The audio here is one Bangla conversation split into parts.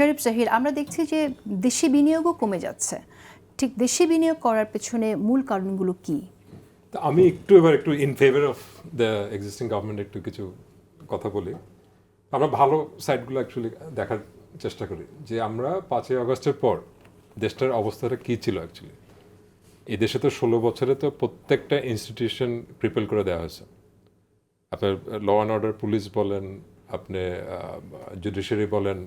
শরীফ জাহির, আমরা দেখছি যে দেশি বিনিয়োগও কমে যাচ্ছে, ঠিক দেশি বিনিয়োগ করার পেছনে মূল কারণগুলো কি? আমি একটু in favour of the existing government একটু কিছু কথা বলি। আমরা ভালো সাইডগুলো অ্যাকচুয়ালি দেখার চেষ্টা করি যে আমরা 5ই আগস্টের পর দেশটার অবস্থাটা কী ছিল অ্যাকচুয়ালি। এই দেশে তো 16 বছরে তো প্রত্যেকটা ইনস্টিটিউশন ক্রিপেল করে দেওয়া হয়েছে। আপনার ল অ্যান্ড অর্ডার পুলিশ বলেন, আপনি জুডিশিয়ারি বলেন,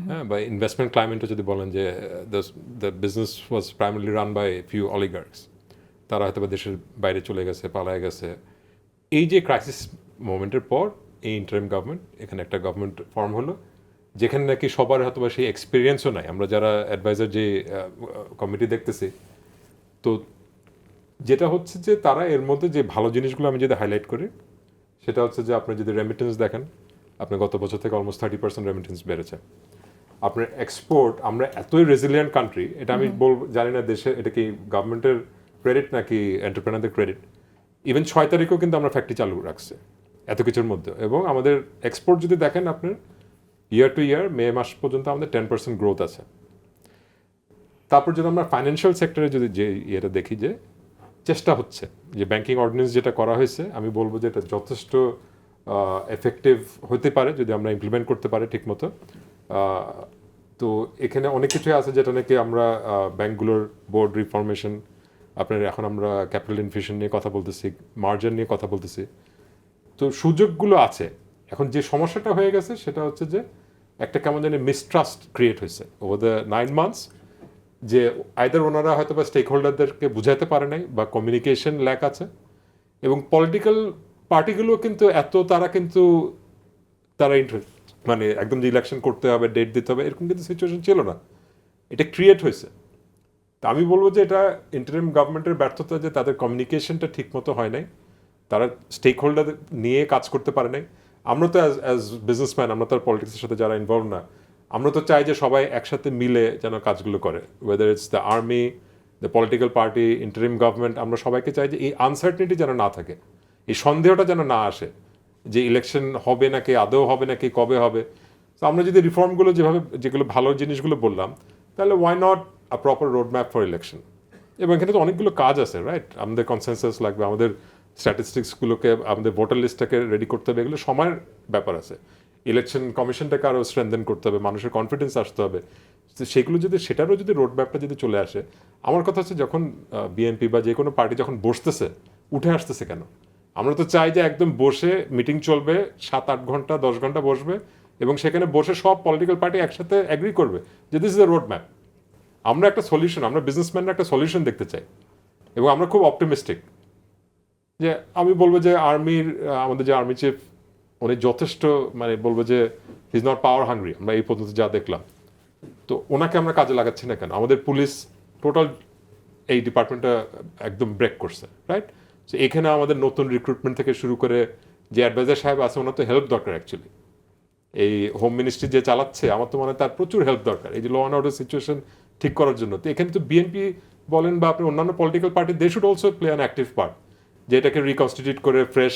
হ্যাঁ, বা ইনভেস্টমেন্ট ক্লাইমেটও যদি বলেন যে the business was primarily run by few oligarchs, তারা হয়তো বা দেশের বাইরে চলে গেছে, পালায় গেছে। এই যে ক্রাইসিস মোমেন্টের পর এই ইন্টারিম গভর্নমেন্ট, এখানে একটা গভর্নমেন্ট ফর্ম হলো যেখানে নাকি সবার হয়তো বা সেই এক্সপিরিয়েন্সও নাই। আমরা যারা অ্যাডভাইজার যে কমিটি দেখতেছি, তো যেটা হচ্ছে যে তারা এর মধ্যে যে ভালো জিনিসগুলো আমি যদি হাইলাইট করি সেটা হচ্ছে যে আপনি যদি রেমিটেন্স দেখেন, আপনার গত বছর থেকে অলমোস্ট 30% রেমিটেন্স বেড়েছে। আপনার এক্সপোর্ট, আমরা এতই রেজিলিয়েন্ট কান্ট্রি, এটা আমি জানি না দেশে এটা কি গভর্নমেন্টের ক্রেডিট নাকি এন্টারপ্রেনারদের ক্রেডিট। ইভেন 6 তারিখেও কিন্তু আমরা ফ্যাক্টরি চালু রাখছে এত কিছুর মধ্যে। এবং আমাদের এক্সপোর্ট যদি দেখেন আপনার ইয়ার টু ইয়ার মে মাস পর্যন্ত আমাদের 10% গ্রোথ আছে। তারপর যদি আমরা ফাইন্যান্সিয়াল সেক্টরে যদি যে ইয়েটা দেখি যে চেষ্টা হচ্ছে যে ব্যাংকিং অর্ডিন্যান্স যেটা করা হয়েছে, আমি বলবো যে এটা যথেষ্ট এফেক্টিভ হতে পারে যদি আমরা ইমপ্লিমেন্ট করতে পারি ঠিকমতো। তো এখানে অনেক কিছুই আছে যেটা নাকি আমরা ব্যাংকগুলোর বোর্ড রিফরমেশন, আপনার এখন আমরা ক্যাপিটাল ইনফিউশন নিয়ে কথা বলতেছি, মার্জিন নিয়ে কথা বলতেছি, তো সুযোগগুলো আছে। এখন যে সমস্যাটা হয়ে গেছে সেটা হচ্ছে যে একটা কেমন জানি মিসট্রাস্ট ক্রিয়েট হয়েছে ওভার দ্য 9 মান্থস, যে আইদার ওনারা হয়তো বা স্টেক হোল্ডারদেরকে বুঝাইতে পারে নাই বা কমিউনিকেশন ল্যাক আছে। এবং পলিটিক্যাল পার্টিগুলো কিন্তু তারা ইন্টারেস্ট মানে একদম যে ইলেকশন করতে হবে, ডেট দিতে হবে, এরকম কিন্তু সিচুয়েশন ছিল না, এটা ক্রিয়েট হয়েছে। তা আমি বলবো যে এটা ইন্টারিম গভর্নমেন্টের ব্যর্থতা যে তাদের কমিউনিকেশনটা ঠিক মতো হয় নাই, তারা স্টেক হোল্ডার নিয়ে কাজ করতে পারে নাই। আমরা তো অ্যাজ বিজনেসম্যান, আমরা তো আর পলিটিক্সের সাথে যারা ইনভলভ না, আমরা তো চাই যে সবাই একসাথে মিলে যেন কাজগুলো করে, whether it's the army, the political party, interim government. আমরা সবাইকে চাই যে এই আনসার্টেনিটি যেন না থাকে, এই সন্দেহটা যেন না আসে যে ইলেকশন হবে নাকি, আদৌ হবে নাকি, কবে হবে। তো আমরা যদি রিফর্মগুলো যেগুলো ভালো জিনিসগুলো বললাম, তাহলে why not a proper road map for election. এবং এখানে তো অনেকগুলো কাজ আছে, রাইট? আমাদের কনসেনসাস লাগবে, আমাদের স্ট্যাটিস্টিক্সগুলোকে, আমাদের ভোটার লিস্টটাকে রেডি করতে হবে, এগুলো সময়ের ব্যাপার আছে। ইলেকশন কমিশনটাকে আরও স্ট্রেনথেন করতে হবে, মানুষের কনফিডেন্স আসতে হবে। সেগুলো যদি, সেটারও যদি রোড ম্যাপটা যদি চলে আসে, আমার কথা হচ্ছে যখন বিএনপি বা যে কোনো পার্টি যখন বসতেছে, উঠে আসতেছে কেন? আমরা তো চাই যে একদম বসে মিটিং চলবে, 7-8 ঘন্টা 10 ঘন্টা বসবে, এবং সেখানে বসে সব পলিটিক্যাল পার্টি একসাথে অ্যাগ্রি করবে যে this is the road map. আমরা একটা সলিউশন, আমরা বিজনেসম্যানরা একটা সলিউশন দেখতে চাই, এবং আমরা খুব অপটিমিস্টিক যে আমি বলবো যে আমাদের যে আর্মি চিফ, উনি যথেষ্ট, মানে বলবো যে he is not power hungry. আমরা এই পর্যন্ত যা দেখলাম, তো ওনাকে আমরা কাজে লাগাচ্ছি না কেন? আমাদের পুলিশ টোটাল এই ডিপার্টমেন্টটা একদম ব্রেক করছে, রাইট? তো এখানে আমাদের নতুন রিক্রুটমেন্ট থেকে শুরু করে যে অ্যাডভাইজার সাহেব আছে, ওনার তো হেল্প দরকার অ্যাকচুয়ালি। এই হোম মিনিস্ট্রি যে চালাচ্ছে, আমার তো মনে হয় তার প্রচুর হেল্প দরকার এই যে ল অ্যান্ড অর্ডার সিচুয়েশন ঠিক করার জন্য। তো এখানে তো বিএনপি বলেন বা আপনি অন্যান্য political party, they should also play an active part, যে এটাকে রিকনস্টিটিউট করে ফ্রেশ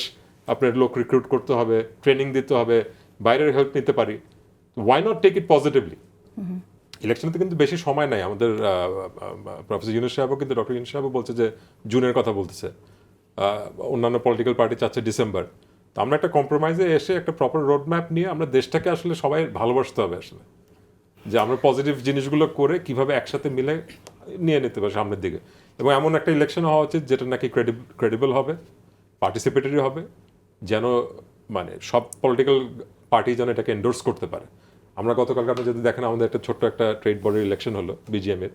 আপনার লোক রিক্রুট করতে হবে, ট্রেনিং দিতে হবে, বাইরের হেল্প নিতে পারি। Why not take it positively? ইলেকশনে তো কিন্তু বেশি সময় নাই আমাদের। প্রফেসর ইউনূস সাহেবও কিন্তু, ডক্টর ইউনূস সাহেবও বলছে যে জুনের কথা বলতেছে, অন্যান্য পলিটিক্যাল পার্টি চাচ্ছে ডিসেম্বর। তো আমরা একটা কম্প্রোমাইজে এসে একটা প্রপার রোড ম্যাপ নিয়ে আমরা দেশটাকে আসলে সবাই ভালোবাসতে হবে আসলে, যে আমরা পজিটিভ জিনিসগুলো করে কিভাবে একসাথে মিলে নিয়ে নিতে পারি সামনের দিকে। এবং এমন একটা ইলেকশন হওয়া উচিত যেটা নাকি ক্রেডিবল হবে, পার্টিসিপেটরি হবে, যেন মানে সব পলিটিক্যাল পার্টি যেন এটাকে এন্ডোর্স করতে পারে। আমরা গতকালকে আপনি যদি দেখেন, আমাদের একটা ছোট্ট একটা ট্রেড বোর্ডের ইলেকশন হলো, বিজিএমের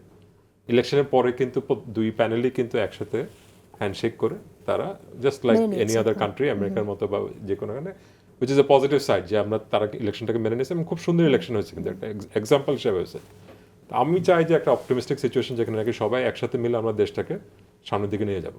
ইলেকশনের পরে কিন্তু দুই প্যানেলই কিন্তু একসাথে হ্যান্ডশেক করে তারা just like any other country, আমেরিকার মতো বা যে কোনো এখানে, which is a positive side, যে আমরা তারা ইলেকশনটাকে মেনে নিয়েছে এবং খুব সুন্দর ইলেকশন হয়েছে, কিন্তু একটা এক্সাম্পল হিসেবে হয়েছে। আমি চাই যে একটা অপটিমিস্টিক সিচুয়েশন যেখানে নাকি সবাই একসাথে মিলে আমরা দেশটাকে সামনের দিকে নিয়ে যাব।